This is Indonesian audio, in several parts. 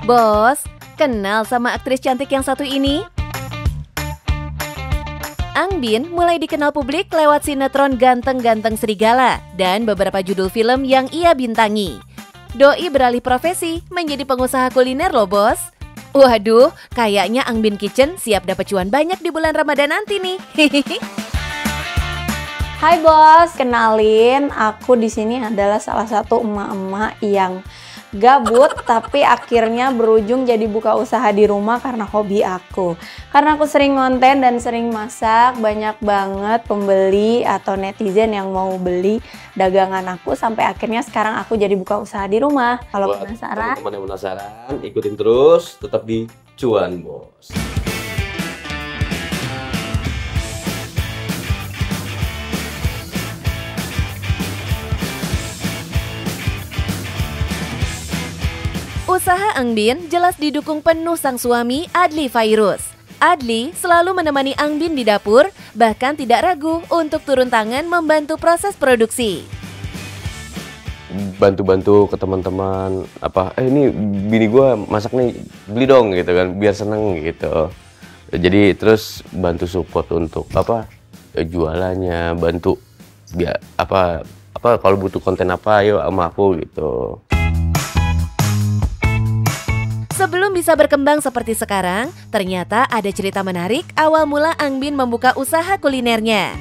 Bos, kenal sama aktris cantik yang satu ini? Angbin mulai dikenal publik lewat sinetron Ganteng-Ganteng Serigala dan beberapa judul film yang ia bintangi. Doi beralih profesi menjadi pengusaha kuliner loh bos. Waduh, kayaknya Angbin Kitchen siap dapat cuan banyak di bulan Ramadan nanti nih. Hai bos, kenalin aku di sini adalah salah satu emak-emak yang gabut tapi akhirnya berujung jadi buka usaha di rumah karena hobi aku. Karena aku sering ngonten dan sering masak, banyak banget pembeli atau netizen yang mau beli dagangan aku sampai akhirnya sekarang aku jadi buka usaha di rumah. Kalau penasaran, teman-teman yang penasaran, ikutin terus, tetap di Cuan Bos. Usaha Angbin jelas didukung penuh sang suami Adli Fairuz. Adli selalu menemani Angbin di dapur, bahkan tidak ragu untuk turun tangan membantu proses produksi. Bantu-bantu ke teman-teman, ini bini gua masak nih, beli dong gitu kan, biar seneng gitu. Jadi terus bantu support untuk jualannya, bantu biar kalau butuh konten ayo sama aku gitu. Sebelum bisa berkembang seperti sekarang, ternyata ada cerita menarik awal mula Angbin membuka usaha kulinernya.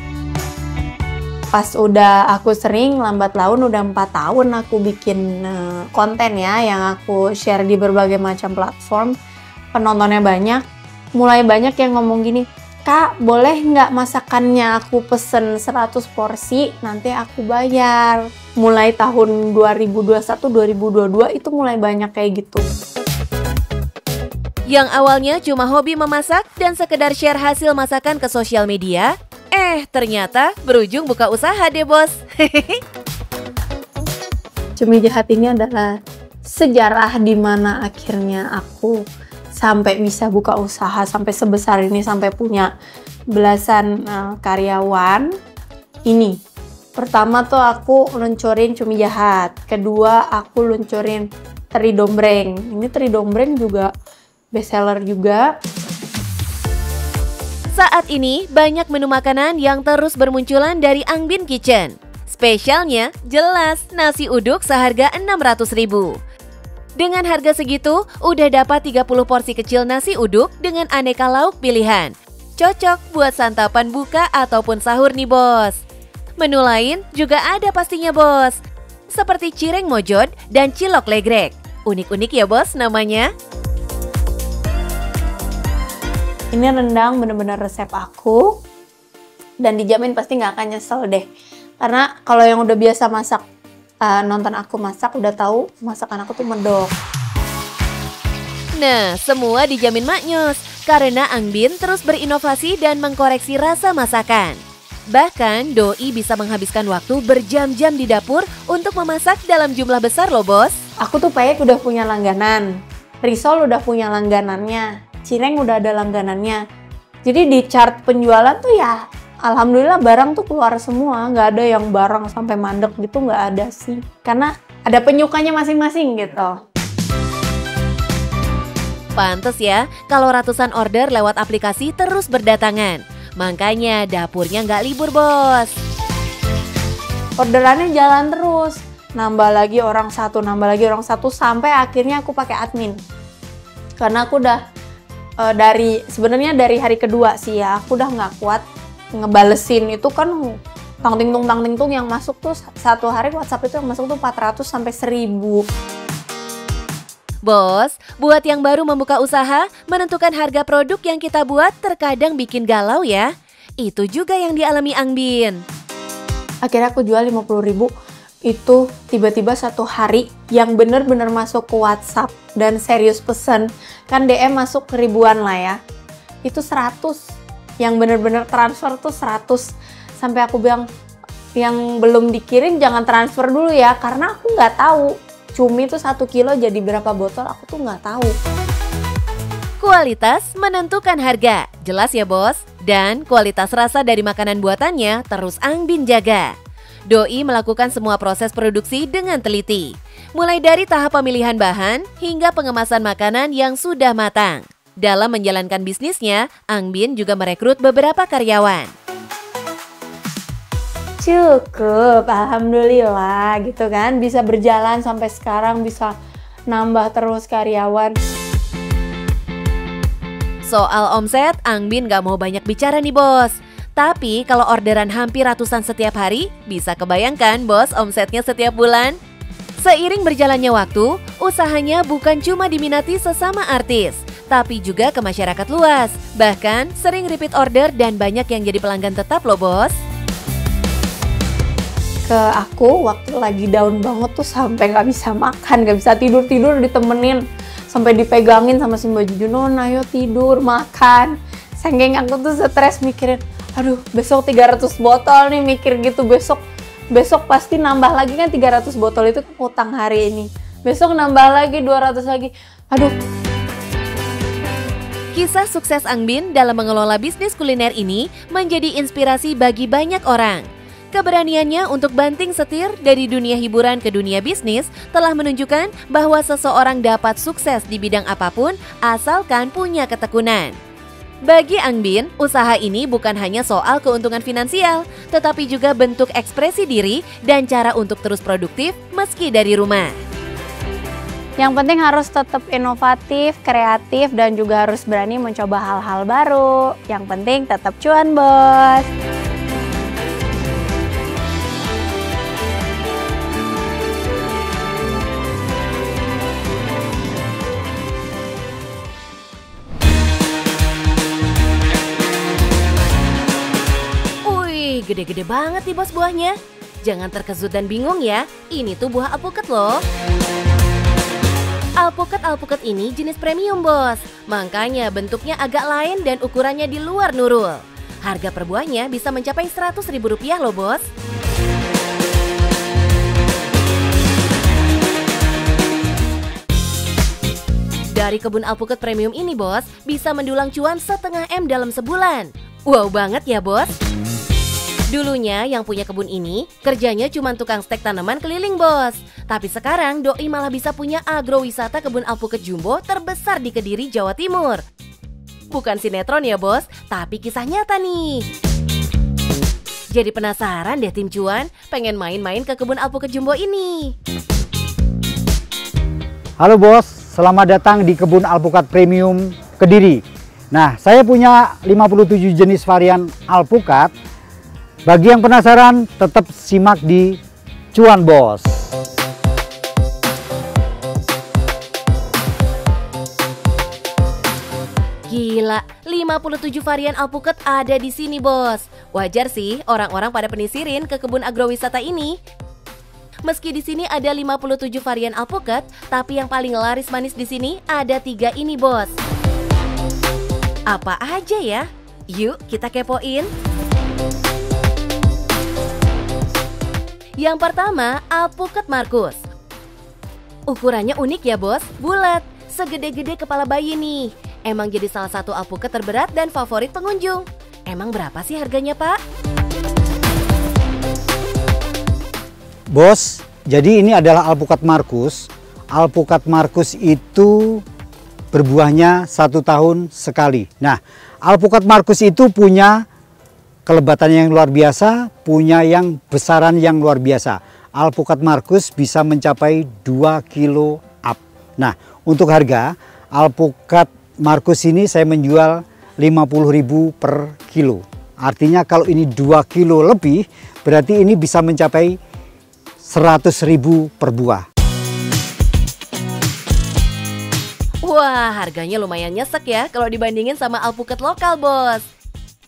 pas udah aku sering, lambat laun udah 4 tahun aku bikin konten ya, yang aku share di berbagai macam platform. Penontonnya banyak, mulai banyak yang ngomong gini, "Kak, boleh nggak masakannya aku pesen 100 porsi, nanti aku bayar." Mulai tahun 2021-2022 itu mulai banyak kayak gitu. Yang awalnya cuma hobi memasak dan sekedar share hasil masakan ke sosial media, ternyata berujung buka usaha deh bos. Cumi Jahat ini adalah sejarah di mana akhirnya aku sampai bisa buka usaha sampai sebesar ini, sampai punya belasan karyawan. Ini pertama tuh aku luncurin Cumi Jahat, kedua aku luncurin teri dombreng. Ini teri dombreng juga bestseller juga. Saat ini banyak menu makanan yang terus bermunculan dari Angbin Kitchen. Spesialnya jelas nasi uduk seharga 600.000. Dengan harga segitu, udah dapat 30 porsi kecil nasi uduk dengan aneka lauk pilihan. Cocok buat santapan buka ataupun sahur nih bos. Menu lain juga ada pastinya bos, seperti cireng mojod dan cilok legrek. Unik-unik ya bos namanya. Ini rendang bener-bener resep aku dan dijamin pasti nggak akan nyesel deh. Karena kalau yang udah biasa masak, nonton aku masak udah tahu masakan aku tuh medok. Nah, semua dijamin maknyos karena Angbin terus berinovasi dan mengkoreksi rasa masakan. Bahkan Doi bisa menghabiskan waktu berjam-jam di dapur untuk memasak dalam jumlah besar loh bos. Aku tuh payek udah punya langganan, risol udah punya langganannya, cireng udah ada langganannya. Jadi di chart penjualan tuh ya alhamdulillah barang tuh keluar semua, nggak ada yang barang sampai mandek gitu, nggak ada sih. Karena ada penyukanya masing-masing gitu. Pantes ya kalau ratusan order lewat aplikasi terus berdatangan. Makanya dapurnya nggak libur bos. Orderannya jalan terus, nambah lagi orang satu sampai akhirnya aku pakai admin. Karena aku udah sebenarnya dari hari kedua sih ya, aku udah nggak kuat ngebalesin itu kan tang ting tung yang masuk tuh satu hari WhatsApp itu yang masuk tuh 400 sampai 1000. Bos, buat yang baru membuka usaha, menentukan harga produk yang kita buat terkadang bikin galau ya. Itu juga yang dialami Angbin. Akhirnya aku jual 50.000. Itu tiba-tiba satu hari yang bener-bener masuk ke WhatsApp dan serius pesen, kan DM masuk ke ribuan lah ya, itu 100, yang bener-bener transfer tuh 100, sampai aku bilang yang belum dikirim jangan transfer dulu ya, karena aku nggak tahu cumi itu 1 kilo jadi berapa botol, aku tuh nggak tahu. Kualitas menentukan harga, jelas ya bos, dan kualitas rasa dari makanan buatannya terus Angbin jaga. Doi melakukan semua proses produksi dengan teliti, mulai dari tahap pemilihan bahan hingga pengemasan makanan yang sudah matang. Dalam menjalankan bisnisnya, Angbin juga merekrut beberapa karyawan. Cukup, alhamdulillah gitu kan, bisa berjalan sampai sekarang, bisa nambah terus karyawan. Soal omset, Angbin gak mau banyak bicara nih bos. Tapi kalau orderan hampir ratusan setiap hari, bisa kebayangkan bos omsetnya setiap bulan? Seiring berjalannya waktu, usahanya bukan cuma diminati sesama artis, tapi juga ke masyarakat luas. Bahkan sering repeat order dan banyak yang jadi pelanggan tetap loh bos. Ke aku waktu lagi down banget tuh sampai nggak bisa makan, nggak bisa tidur ditemenin, sampai dipegangin sama si Mbak Junon, ayo tidur, makan. Saking aku tuh stres mikirin, aduh besok 300 botol nih, mikir gitu, besok pasti nambah lagi kan, 300 botol itu utang hari ini, besok nambah lagi 200 lagi, aduh. Kisah sukses Angbin dalam mengelola bisnis kuliner ini menjadi inspirasi bagi banyak orang. Keberaniannya untuk banting setir dari dunia hiburan ke dunia bisnis telah menunjukkan bahwa seseorang dapat sukses di bidang apapun asalkan punya ketekunan. Bagi Angbin, usaha ini bukan hanya soal keuntungan finansial, tetapi juga bentuk ekspresi diri dan cara untuk terus produktif meski dari rumah. Yang penting harus tetap inovatif, kreatif, dan juga harus berani mencoba hal-hal baru. Yang penting tetap cuan, bos. Gede-gede banget nih bos buahnya. Jangan terkejut dan bingung ya, ini tuh buah alpukat loh. Alpukat ini jenis premium bos, makanya bentuknya agak lain dan ukurannya di luar nurul. Harga per buahnya bisa mencapai Rp100.000 loh bos. Dari kebun alpukat premium ini bos, bisa mendulang cuan 0,5 M dalam sebulan. Wow banget ya bos. Dulunya yang punya kebun ini kerjanya cuma tukang stek tanaman keliling bos. Tapi sekarang Doi malah bisa punya agrowisata kebun alpukat jumbo terbesar di Kediri, Jawa Timur. Bukan sinetron ya bos, tapi kisah nyata nih. Jadi penasaran deh tim cuan, pengen main-main ke kebun alpukat jumbo ini. Halo bos, selamat datang di kebun alpukat premium Kediri. Nah, saya punya 57 jenis varian alpukat. Bagi yang penasaran, tetap simak di Cuan Bos. Gila, 57 varian alpukat ada di sini bos. Wajar sih orang-orang pada penisirin ke kebun agrowisata ini. Meski di sini ada 57 varian alpukat, tapi yang paling laris manis di sini ada 3 ini bos. Apa aja ya? Yuk kita kepoin. Yang pertama, alpukat Markus. Ukurannya unik ya bos, bulat, segede-gede kepala bayi nih. Emang jadi salah satu alpukat terberat dan favorit pengunjung. Emang berapa sih harganya pak? Bos, jadi ini adalah alpukat Markus. Alpukat Markus itu berbuahnya 1 tahun sekali. Nah, alpukat Markus itu punya kelebatan yang luar biasa, punya yang besaran yang luar biasa. Alpukat Markus bisa mencapai 2 kilo up. Nah, untuk harga alpukat Markus ini saya menjual 50.000 per kilo. Artinya kalau ini 2 kilo lebih, berarti ini bisa mencapai 100.000 per buah. Wah, harganya lumayan nyesek ya kalau dibandingin sama alpukat lokal bos.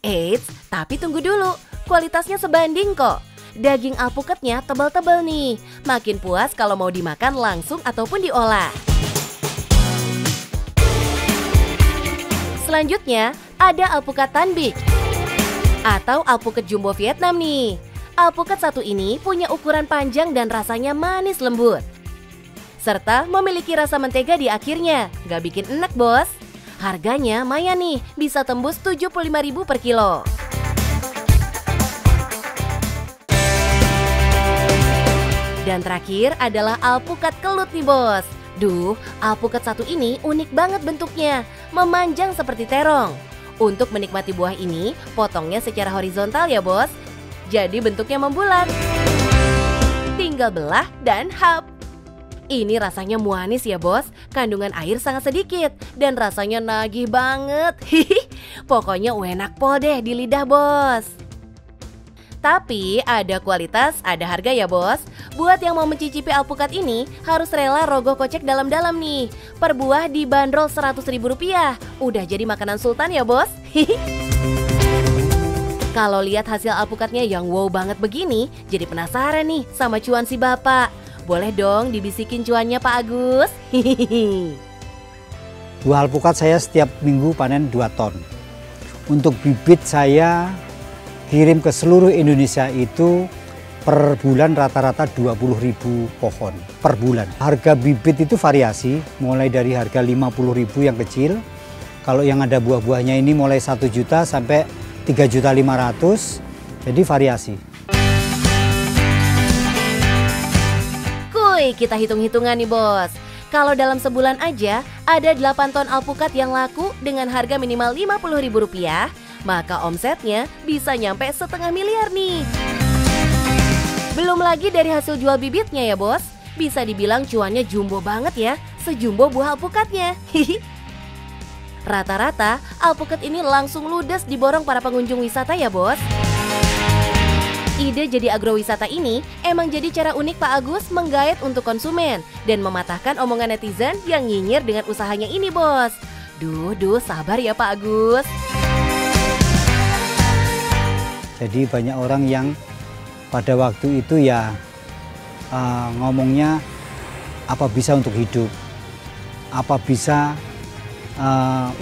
Eits, tapi tunggu dulu, kualitasnya sebanding kok. Daging alpukatnya tebal-tebal nih, makin puas kalau mau dimakan langsung ataupun diolah. Selanjutnya, ada alpukat Tan Bich atau alpukat jumbo Vietnam nih. Alpukat satu ini punya ukuran panjang dan rasanya manis lembut. Serta memiliki rasa mentega di akhirnya, gak bikin enak bos. Harganya maya nih, bisa tembus 75.000 per kilo. Dan terakhir adalah alpukat kelut nih bos. Duh, alpukat satu ini unik banget bentuknya, memanjang seperti terong. Untuk menikmati buah ini, potongnya secara horizontal ya bos. Jadi bentuknya membulat. Tinggal belah dan hap. Ini rasanya manis ya bos, kandungan air sangat sedikit dan rasanya nagih banget. Pokoknya enak pol deh di lidah bos. Tapi ada kualitas, ada harga ya bos. Buat yang mau mencicipi alpukat ini harus rela rogoh kocek dalam-dalam nih. Per buah dibanderol Rp100.000. Udah jadi makanan sultan ya bos. Kalau lihat hasil alpukatnya yang wow banget begini, jadi penasaran nih sama cuan si bapak. Boleh dong dibisikin cuannya Pak Agus. Buah alpukat saya setiap minggu panen 2 ton. Untuk bibit saya kirim ke seluruh Indonesia itu per bulan rata-rata 20.000 pohon per bulan. Harga bibit itu variasi, mulai dari harga 50.000 yang kecil. Kalau yang ada buah-buahnya ini mulai 1 juta sampai 3.500.000, jadi variasi. Kuy, kita hitung-hitungan nih bos. Kalau dalam sebulan aja ada 8 ton alpukat yang laku dengan harga minimal Rp50.000, maka omsetnya bisa nyampe 500 miliar nih. Belum lagi dari hasil jual bibitnya ya bos. Bisa dibilang cuannya jumbo banget ya, sejumbo buah alpukatnya. Rata-rata alpukat ini langsung ludes diborong para pengunjung wisata ya bos. Ide jadi agrowisata ini emang jadi cara unik Pak Agus menggait untuk konsumen dan mematahkan omongan netizen yang nyinyir dengan usahanya ini bos. Duh, sabar ya Pak Agus. Jadi banyak orang yang pada waktu itu ya ngomongnya apa bisa untuk hidup, apa bisa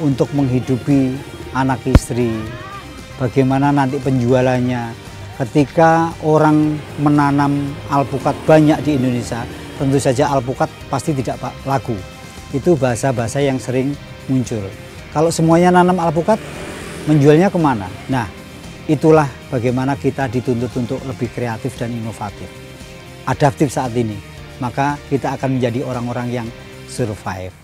untuk menghidupi anak istri, bagaimana nanti penjualannya. Ketika orang menanam alpukat banyak di Indonesia, tentu saja alpukat pasti tidak laku. Itu bahasa-bahasa yang sering muncul. Kalau semuanya nanam alpukat, menjualnya kemana? Nah, itulah bagaimana kita dituntut untuk lebih kreatif dan inovatif. Adaptif saat ini, maka kita akan menjadi orang-orang yang survive.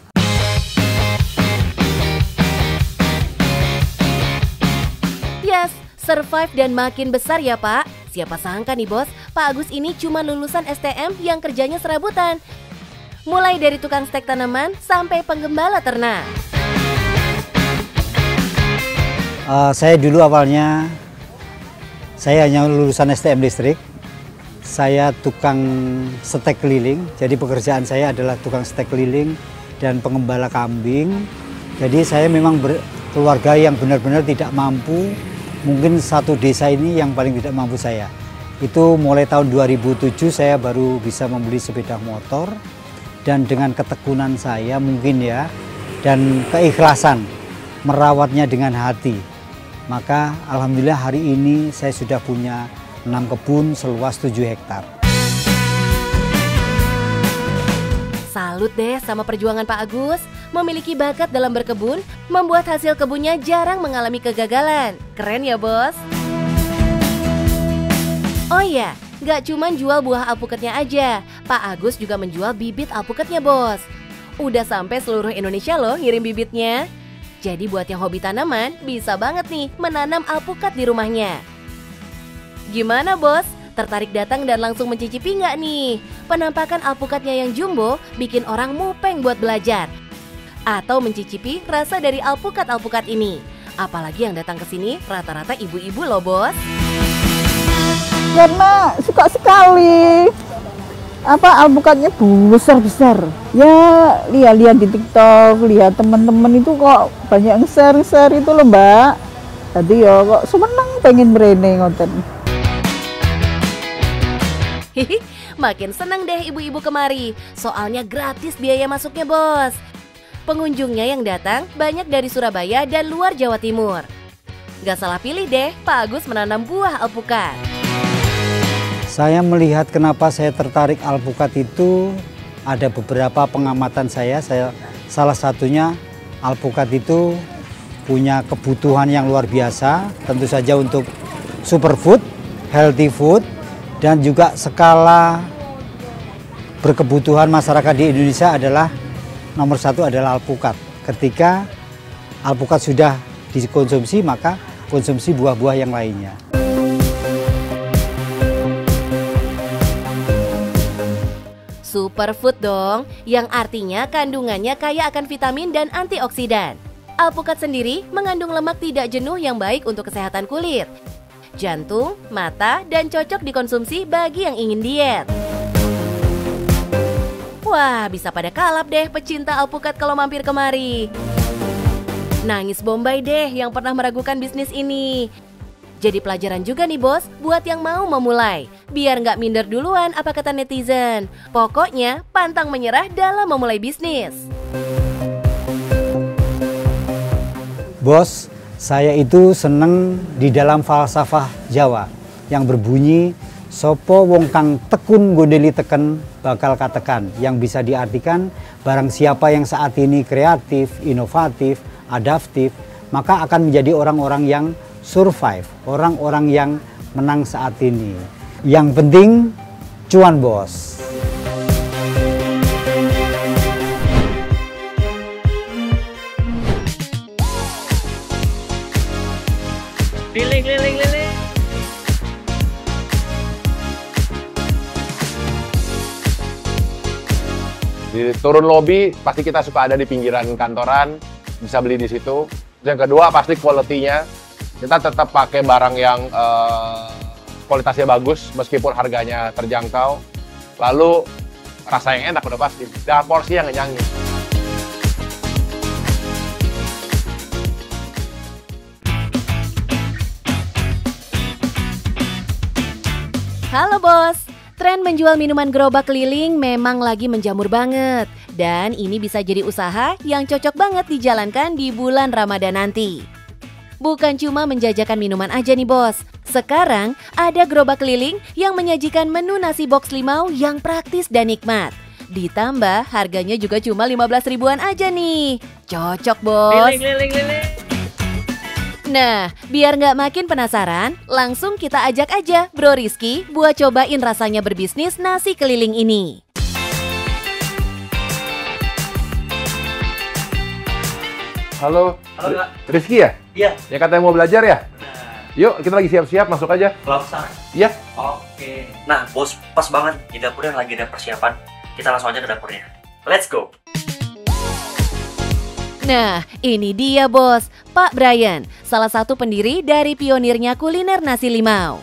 Yes, survive dan makin besar ya Pak. Siapa sangka nih bos, Pak Agus ini cuma lulusan STM yang kerjanya serabutan. Mulai dari tukang stek tanaman sampai penggembala ternak. Saya dulu awalnya, saya hanya lulusan STM listrik. Saya tukang stek keliling, jadi pekerjaan saya adalah tukang stek keliling dan pengembala kambing. Jadi saya memang keluarga yang benar-benar tidak mampu. Mungkin satu desa ini yang paling tidak mampu saya. Itu mulai tahun 2007 saya baru bisa membeli sepeda motor. Dan dengan ketekunan saya mungkin ya, dan keikhlasan merawatnya dengan hati. Maka alhamdulillah hari ini saya sudah punya 6 kebun seluas 7 hektar. Salut deh sama perjuangan Pak Agus. Memiliki bakat dalam berkebun, membuat hasil kebunnya jarang mengalami kegagalan. Keren ya bos. Oh iya, gak cuman jual buah alpukatnya aja, Pak Agus juga menjual bibit alpukatnya bos. Udah sampai seluruh Indonesia loh ngirim bibitnya. Jadi buat yang hobi tanaman, bisa banget nih menanam alpukat di rumahnya. Gimana bos? Tertarik datang dan langsung mencicipi nggak nih? Penampakan alpukatnya yang jumbo bikin orang mupeng buat belajar. Atau mencicipi rasa dari alpukat-alpukat ini. Apalagi yang datang ke sini rata-rata ibu-ibu loh bos. Karena suka sekali alpukatnya besar-besar. Ya lihat-lihat di TikTok, lihat teman-teman itu kok banyak nge-share itu loh Mbak. Jadi ya kok seneng pengen merene ngoten. Makin seneng deh ibu-ibu kemari. Soalnya gratis biaya masuknya bos. Pengunjungnya yang datang banyak dari Surabaya dan luar Jawa Timur. Gak salah pilih deh, Pak Agus menanam buah alpukat. Saya melihat kenapa saya tertarik alpukat itu ada beberapa pengamatan saya. Salah satunya alpukat itu punya kebutuhan yang luar biasa, tentu saja untuk superfood, healthy food, dan juga skala berkebutuhan masyarakat di Indonesia adalah nomor satu adalah alpukat. Ketika alpukat sudah dikonsumsi, maka konsumsi buah-buah yang lainnya. Superfood dong, yang artinya kandungannya kaya akan vitamin dan antioksidan. Alpukat sendiri mengandung lemak tidak jenuh yang baik untuk kesehatan kulit, jantung, mata, dan cocok dikonsumsi bagi yang ingin diet. Wah, bisa pada kalap deh pecinta alpukat kalau mampir kemari. Nangis Bombay deh yang pernah meragukan bisnis ini. Jadi pelajaran juga nih bos, buat yang mau memulai. Biar nggak minder duluan apa kata netizen. Pokoknya pantang menyerah dalam memulai bisnis. Bos, saya itu seneng di dalam falsafah Jawa yang berbunyi sopo wong kang tekun godeli teken bakal katekan, yang bisa diartikan barang siapa yang saat ini kreatif, inovatif, adaptif, maka akan menjadi orang-orang yang survive, orang-orang yang menang saat ini. Yang penting cuan bos. Liling. Di turun lobi pasti kita suka ada di pinggiran kantoran, bisa beli di situ. Yang kedua pasti quality-nya, kita tetap pakai barang yang kualitasnya bagus meskipun harganya terjangkau. Lalu rasa yang enak udah pasti, dan porsi yang ngenyangin. Halo bos, tren menjual minuman gerobak keliling memang lagi menjamur banget. Dan ini bisa jadi usaha yang cocok banget dijalankan di bulan Ramadan nanti. Bukan cuma menjajakan minuman aja nih bos. Sekarang ada gerobak keliling yang menyajikan menu nasi box limau yang praktis dan nikmat. Ditambah harganya juga cuma 15 ribuan aja nih. Cocok bos. Liling. Nah, biar nggak makin penasaran, langsung kita ajak aja Bro Rizky buat cobain rasanya berbisnis nasi keliling ini. Halo Kak. Rizky ya? Iya. Ya katanya mau belajar ya? Nah, Yuk, kita lagi siap-siap, masuk aja. langsung. Iya. Oke. Nah, bos, pas banget di dapurnya lagi ada persiapan. Kita langsung aja ke dapurnya. Let's go. Nah, ini dia bos, Pak Brian, salah satu pendiri dari pionirnya kuliner nasi limau.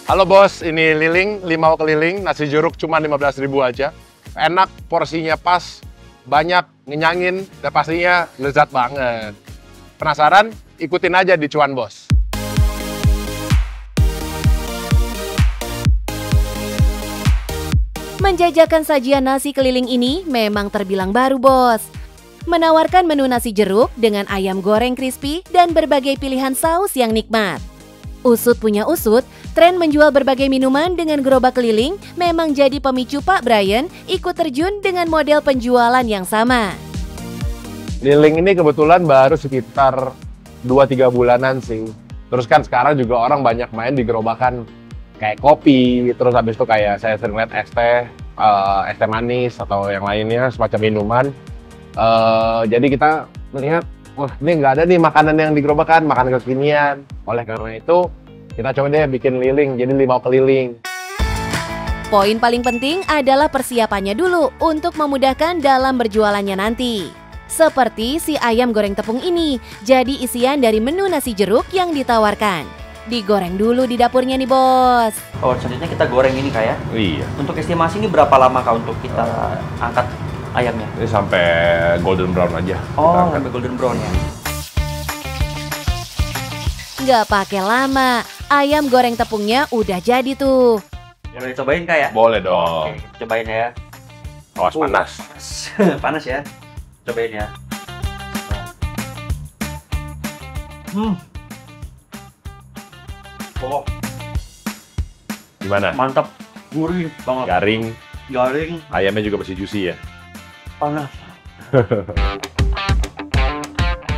Halo bos, ini Liling, limau keliling, nasi jeruk cuma 15.000 aja. Enak, porsinya pas, banyak, ngenyangin, dan pastinya lezat banget. Penasaran? Ikutin aja di Cuan Bos. Menjajakan sajian nasi keliling ini memang terbilang baru bos. Menawarkan menu nasi jeruk dengan ayam goreng crispy dan berbagai pilihan saus yang nikmat. Usut punya usut, tren menjual berbagai minuman dengan gerobak keliling memang jadi pemicu Pak Brian ikut terjun dengan model penjualan yang sama. Liling ini kebetulan baru sekitar 2-3 bulanan sih. Terus kan sekarang juga orang banyak main di gerobakan kayak kopi, terus habis itu kayak saya sering lihat es teh manis atau yang lainnya semacam minuman. Jadi kita melihat, wah ini nggak ada nih makanan yang digerobakan, makanan kekinian. Oleh karena itu, kita coba deh bikin liling, jadi limau keliling. Poin paling penting adalah persiapannya dulu untuk memudahkan dalam berjualannya nanti. Seperti si ayam goreng tepung ini, jadi isian dari menu nasi jeruk yang ditawarkan. Digoreng dulu di dapurnya nih bos. Oh, selanjutnya kita goreng ini Kak ya. Iya. Untuk estimasi ini berapa lama Kak untuk kita angkat ayamnya? Ini sampai golden brown aja. Oh, sampai golden brown ya. Nggak pakai lama, ayam goreng tepungnya udah jadi tuh. Boleh cobain Kak ya? Boleh dong. Oke, kita cobain ya. Awas panas. Panas ya. Cobain ya. Oh, Gimana? mantap. Gurih banget. Garing, Garing, ayamnya juga masih juicy ya. panas.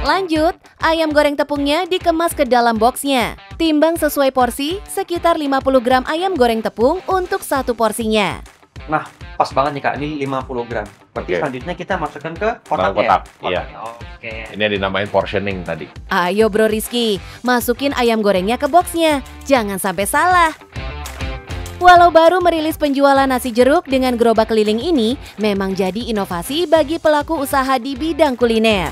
Lanjut, ayam goreng tepungnya dikemas ke dalam boxnya. Timbang sesuai porsi, sekitar 50 gram ayam goreng tepung untuk satu porsinya. Nah, pas banget nih Kak, ini 50 gram. Berarti Oke. selanjutnya kita masukkan ke Dalam kotak ya? kotak, iya. Oke. Ini yang dinamain portioning tadi. Ayo Bro Rizky, masukin ayam gorengnya ke boxnya. Jangan sampai salah. Walau baru merilis penjualan nasi jeruk dengan gerobak keliling ini, memang jadi inovasi bagi pelaku usaha di bidang kuliner.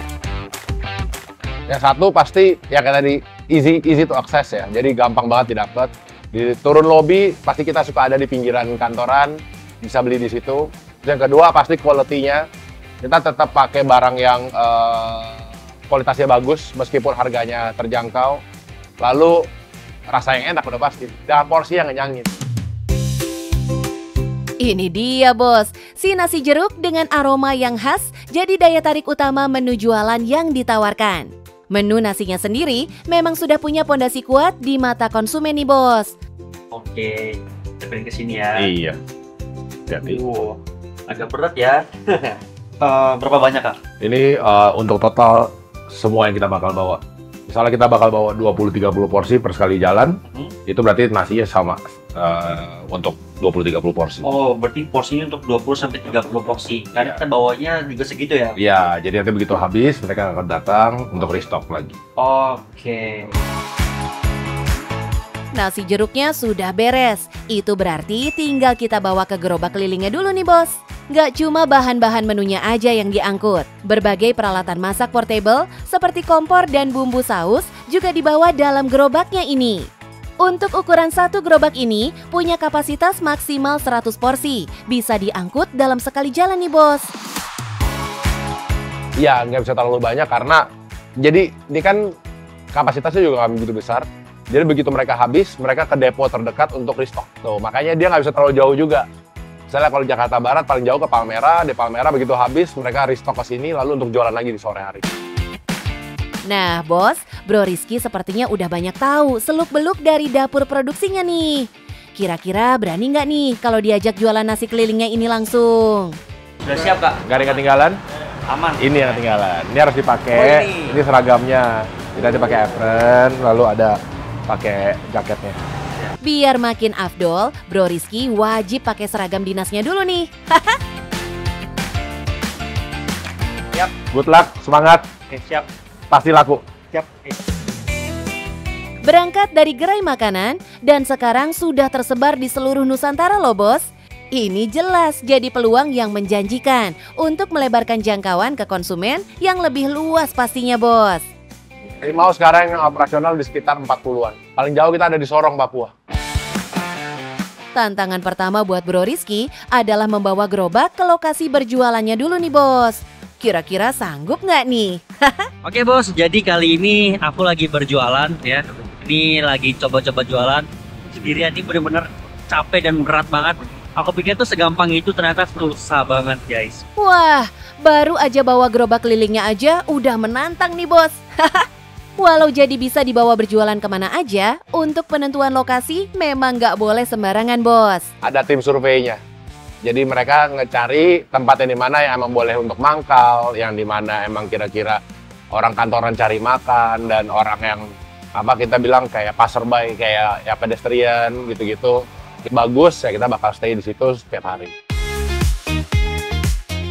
Yang satu pasti ya kayak tadi easy to access ya. Jadi gampang banget didapat. Di turun lobby pasti kita suka ada di pinggiran kantoran, bisa beli di situ. Yang kedua pasti quality-nya. Kita tetap pakai barang yang kualitasnya bagus meskipun harganya terjangkau. Lalu rasa yang enak udah pasti. Dan porsi yang ngenyangin. Ini dia bos, si nasi jeruk dengan aroma yang khas jadi daya tarik utama menu jualan yang ditawarkan. Menu nasinya sendiri memang sudah punya pondasi kuat di mata konsumen nih bos. Oke, kita pindah ke sini ya. Iya. Jadi Agak berat ya. Berapa banyak Kak? ini untuk total semua yang kita bakal bawa. Misalnya kita bakal bawa 20-30 porsi per sekali jalan, itu berarti nasinya sama untuk 20-30 porsi. Oh, berarti porsinya untuk 20-30 porsi. Karena kita bawanya juga segitu ya? Iya, jadi nanti begitu habis mereka akan datang untuk restock lagi. Oke. Nasi jeruknya sudah beres, itu berarti tinggal kita bawa ke gerobak kelilingnya dulu nih bos. Gak cuma bahan-bahan menunya aja yang diangkut, berbagai peralatan masak portable seperti kompor dan bumbu saus juga dibawa dalam gerobaknya ini. Untuk ukuran satu gerobak ini punya kapasitas maksimal 100 porsi, bisa diangkut dalam sekali jalan nih bos. Iya, nggak bisa terlalu banyak karena jadi ini kan kapasitasnya juga nggak begitu besar. Jadi begitu mereka habis, mereka ke depo terdekat untuk restock. Tuh, makanya dia nggak bisa terlalu jauh juga. Misalnya kalau Jakarta Barat paling jauh ke Palmera, di Palmera begitu habis mereka restock ke sini lalu untuk jualan lagi di sore hari. Nah bos, Bro Rizky sepertinya udah banyak tahu seluk-beluk dari dapur produksinya nih. Kira-kira berani nggak nih kalau diajak jualan nasi kelilingnya ini langsung? Udah siap Kak? Gak ada yang ketinggalan? Aman? Ini yang ketinggalan. Ini harus dipakai. Oh, ini seragamnya. Kita dipakai apron, lalu ada pakai jaketnya. Biar makin afdol, Bro Rizky wajib pakai seragam dinasnya dulu nih. Siap. Good luck, semangat. Oke, siap. Pasti laku. Siap. Berangkat dari gerai makanan dan sekarang sudah tersebar di seluruh Nusantara loh bos. Ini jelas jadi peluang yang menjanjikan untuk melebarkan jangkauan ke konsumen yang lebih luas pastinya bos. Rimau sekarang yang operasional di sekitar 40-an. Paling jauh kita ada di Sorong, Papua. Tantangan pertama buat Bro Rizky adalah membawa gerobak ke lokasi berjualannya dulu nih bos. Kira-kira sanggup nggak nih? Oke bos, jadi kali ini aku lagi berjualan ya. Ini lagi coba-coba jualan. Sendirian ini bener-bener capek dan berat banget. Aku pikir tuh segampang itu, ternyata susah banget guys. Wah, baru aja bawa gerobak kelilingnya aja udah menantang nih bos. Walau jadi bisa dibawa berjualan kemana aja, untuk penentuan lokasi memang nggak boleh sembarangan bos. Ada tim surveinya. Jadi mereka ngecari tempat yang di mana yang emang boleh untuk mangkal, yang di mana emang kira-kira orang kantoran cari makan, dan orang yang apa kita bilang kayak passerby, kayak ya pedestrian gitu-gitu. Bagus ya kita bakal stay di situ setiap hari.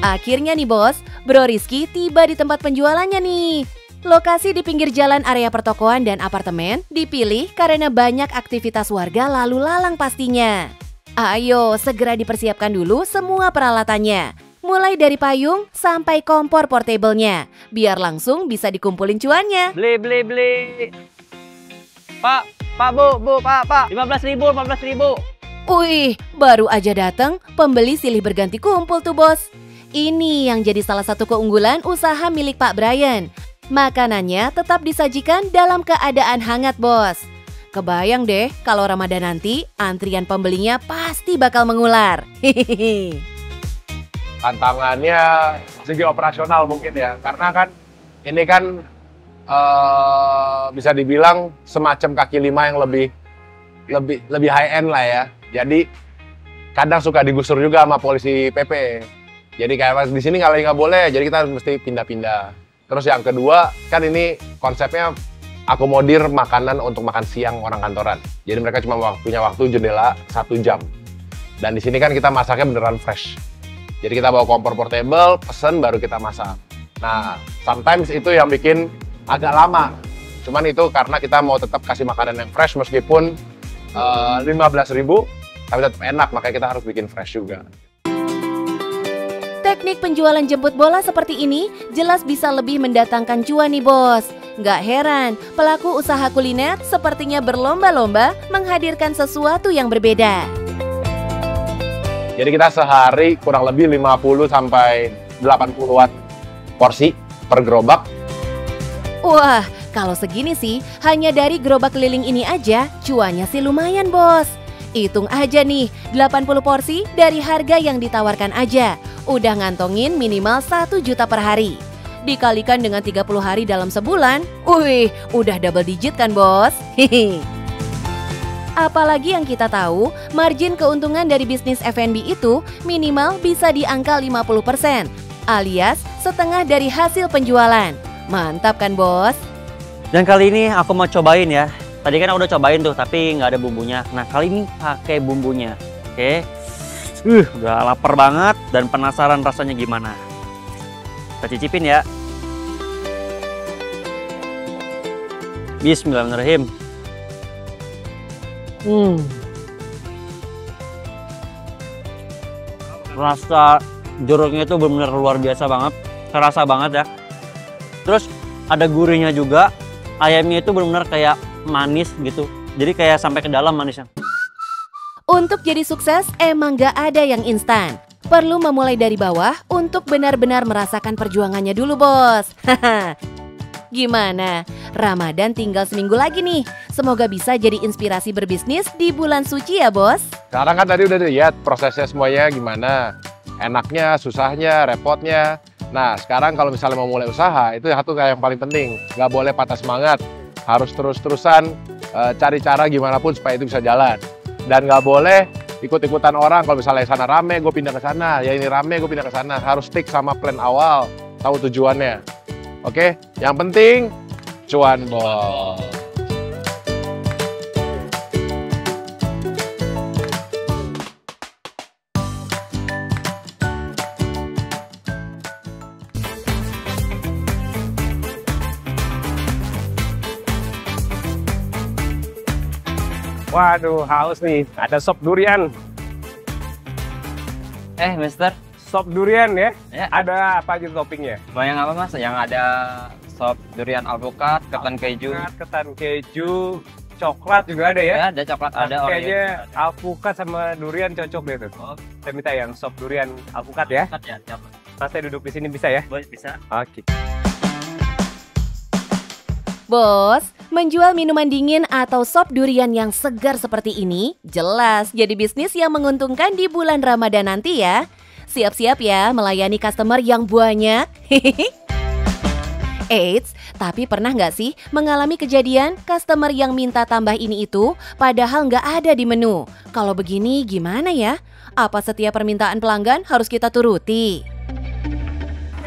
Akhirnya nih bos, Bro Rizky tiba di tempat penjualannya nih. Lokasi di pinggir jalan area pertokoan dan apartemen dipilih karena banyak aktivitas warga lalu lalang pastinya. Ayo segera dipersiapkan dulu semua peralatannya. Mulai dari payung sampai kompor portable-nya. Biar langsung bisa dikumpulin cuannya. Beli. Pak, Bu, Pak. 15.000. Wih, baru aja datang, pembeli silih berganti kumpul tuh bos. Ini yang jadi salah satu keunggulan usaha milik Pak Brian. Makanannya tetap disajikan dalam keadaan hangat bos. Kebayang deh kalau Ramadan nanti antrian pembelinya pasti bakal mengular. Hihihi. Tantangannya segi operasional mungkin ya, karena kan ini kan bisa dibilang semacam kaki lima yang lebih high end lah ya. Jadi kadang suka digusur juga sama polisi PP. Jadi kayak di sini nggak boleh, jadi kita mesti pindah-pindah. Terus yang kedua kan ini konsepnya akomodir makanan untuk makan siang orang kantoran. Jadi mereka cuma punya waktu jendela 1 jam. Dan di sini kan kita masaknya beneran fresh. Jadi kita bawa kompor portable, pesen baru kita masak. Nah, sometimes itu yang bikin agak lama. Cuman itu karena kita mau tetap kasih makanan yang fresh meskipun 15.000, tapi tetap enak, makanya kita harus bikin fresh juga. Teknik penjualan jemput bola seperti ini jelas bisa lebih mendatangkan cuan nih bos. Nggak heran, pelaku usaha kuliner sepertinya berlomba-lomba menghadirkan sesuatu yang berbeda. Jadi kita sehari kurang lebih 50 sampai 80-an porsi per gerobak. Wah, kalau segini sih, hanya dari gerobak keliling ini aja, cuannya sih lumayan bos. Hitung aja nih, 80 porsi dari harga yang ditawarkan aja. Udah ngantongin minimal 1 juta per hari. Dikalikan dengan 30 hari dalam sebulan, wih, udah double digit kan bos? Hehe. Apalagi yang kita tahu, margin keuntungan dari bisnis F&B itu minimal bisa di angka 50%, alias setengah dari hasil penjualan. Mantap kan bos? Dan kali ini aku mau cobain ya. Tadi kan aku udah cobain tuh, tapi nggak ada bumbunya. Nah kali ini pakai bumbunya. Oke. Udah lapar banget dan penasaran rasanya gimana. Kita cicipin ya. Bismillahirrahmanirrahim. Rasa jeruknya itu benar-benar luar biasa banget, terasa banget ya. Terus ada gurihnya juga, ayamnya itu benar-benar kayak manis gitu. Jadi kayak sampai ke dalam manisnya. Untuk jadi sukses emang gak ada yang instan. Perlu memulai dari bawah untuk benar-benar merasakan perjuangannya dulu bos. Gimana? Ramadan tinggal seminggu lagi nih. Semoga bisa jadi inspirasi berbisnis di bulan suci ya bos. Sekarang kan tadi udah lihat prosesnya semuanya gimana. Enaknya, susahnya, repotnya. Nah sekarang kalau misalnya mau mulai usaha, itu satu kayak yang paling penting. Nggak boleh patah semangat. Harus terus-terusan cari cara gimana pun supaya itu bisa jalan. Dan nggak boleh ikut-ikutan orang. Kalau misalnya sana rame, gue pindah ke sana. Ya ini rame, gue pindah ke sana. Harus stick sama plan awal. Tahu tujuannya. Oke, yang penting cuan bos. Waduh, haus nih. Ada sop durian. Mister, Sop durian ya? Ya. Ada apa aja toppingnya? mau yang apa mas? Yang ada sop durian alpukat, ketan keju. Ketan keju, coklat juga ada ya? Ya, ada coklat, ada Kayaknya alpukat sama durian cocok deh tuh. Oh, Saya minta yang sop durian alpukat ya. coklat ya, siap. Mas saya duduk di sini bisa ya? Boleh, bisa. Oke. Bos, menjual minuman dingin atau sop durian yang segar seperti ini jelas jadi bisnis yang menguntungkan di bulan Ramadan nanti ya. Siap-siap ya melayani customer yang banyak. Eits, tapi pernah nggak sih mengalami kejadian customer yang minta tambah ini itu padahal nggak ada di menu? Kalau begini gimana ya? Apa setiap permintaan pelanggan harus kita turuti?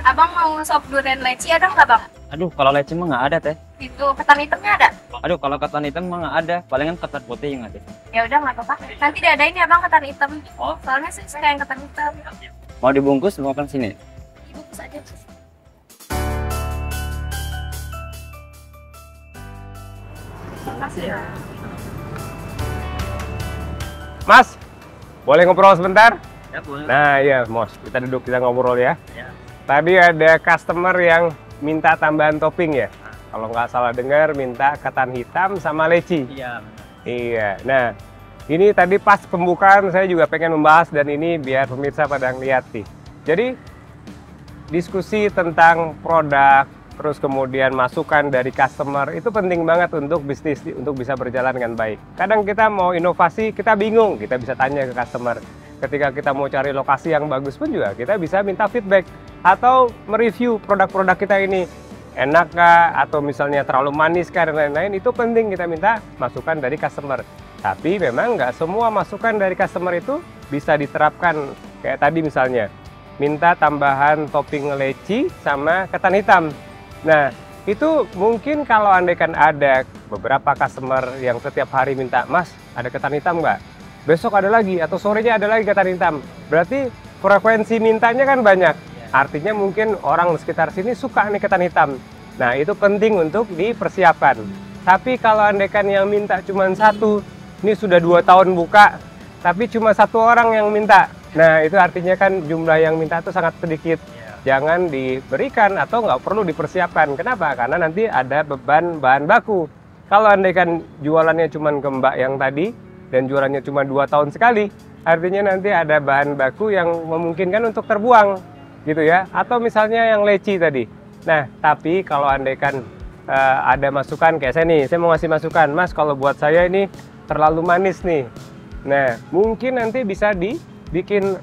Abang mau sop durian leci ada nggak bang? Aduh, kalau leci mah nggak ada teh. Itu ketan hitamnya ada? Aduh, kalau ketan hitam mah nggak ada. Palingan ketan putih yang ada. Ya udah nggak apa-apa. Nanti diadain ya bang ketan hitam. Oh, soalnya saya suka yang ketan hitam. Mau dibungkus, mau kan sini. Dibungkus aja. Makasih ya. Mas, boleh ngobrol sebentar? Ya, boleh. Nah iya, Mos. Kita duduk, kita ngobrol ya. Ya. Tadi ada customer yang minta tambahan topping ya? Kalau nggak salah dengar, minta ketan hitam sama leci. Iya, benar. Iya, nah ini tadi pas pembukaan saya juga pengen membahas dan ini biar pemirsa pada ngeliat nih. Jadi diskusi tentang produk, terus kemudian masukan dari customer itu penting banget untuk bisnis, untuk bisa berjalan dengan baik. Kadang kita mau inovasi, kita bingung, kita bisa tanya ke customer. Ketika kita mau cari lokasi yang bagus pun juga kita bisa minta feedback atau mereview produk-produk kita ini. Enak kah, atau misalnya terlalu manis kah, dan lain-lain, itu penting kita minta masukan dari customer. Tapi memang nggak semua masukan dari customer itu bisa diterapkan. Kayak tadi misalnya, minta tambahan topping leci sama ketan hitam. Nah, itu mungkin kalau andaikan ada beberapa customer yang setiap hari minta, Mas, ada ketan hitam nggak? besok ada lagi, atau sorenya ada lagi ketan hitam. Berarti frekuensi mintanya kan banyak. Artinya mungkin orang sekitar sini suka nih ketan hitam. Nah, itu penting untuk dipersiapkan. Tapi kalau andaikan yang minta cuma satu, ini sudah 2 tahun buka, tapi cuma 1 orang yang minta. Nah, itu artinya kan jumlah yang minta itu sangat sedikit. Jangan diberikan atau nggak perlu dipersiapkan. Kenapa? Karena nanti ada beban bahan baku. Kalau andaikan jualannya cuma ke mbak yang tadi, dan jualannya cuma 2 tahun sekali, artinya nanti ada bahan baku yang memungkinkan untuk terbuang, gitu ya. Atau misalnya yang leci tadi. Nah, tapi kalau andaikan ada masukan kayak saya mau ngasih masukan, Mas, kalau buat saya ini terlalu manis nih. Nah, mungkin nanti bisa dibikin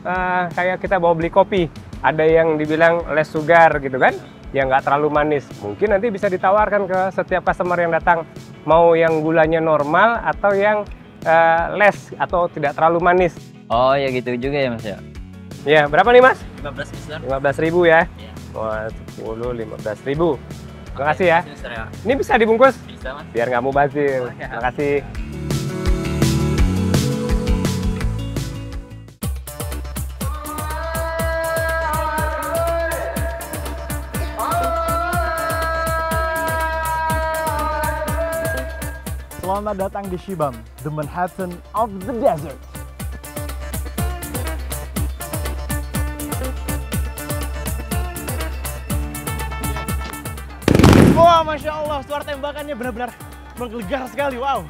kayak kita bawa beli kopi. Ada yang dibilang less sugar gitu kan, yang nggak terlalu manis. Mungkin nanti bisa ditawarkan ke setiap customer yang datang, mau yang gulanya normal atau yang less atau tidak terlalu manis. Oh ya gitu juga ya Mas ya. Ya, berapa nih Mas? 15.000. 15.000 ya? Iya. Wah, 10, 15.000. Terima kasih ya. Ya. Ini bisa dibungkus? Bisa Mas. Biar nggak mubazir. Oke. Terima kasih. Selamat datang di Shibam, the Manhattan of the desert. Wah, Masya Allah, suara tembakannya benar-benar menggelegar sekali, wow.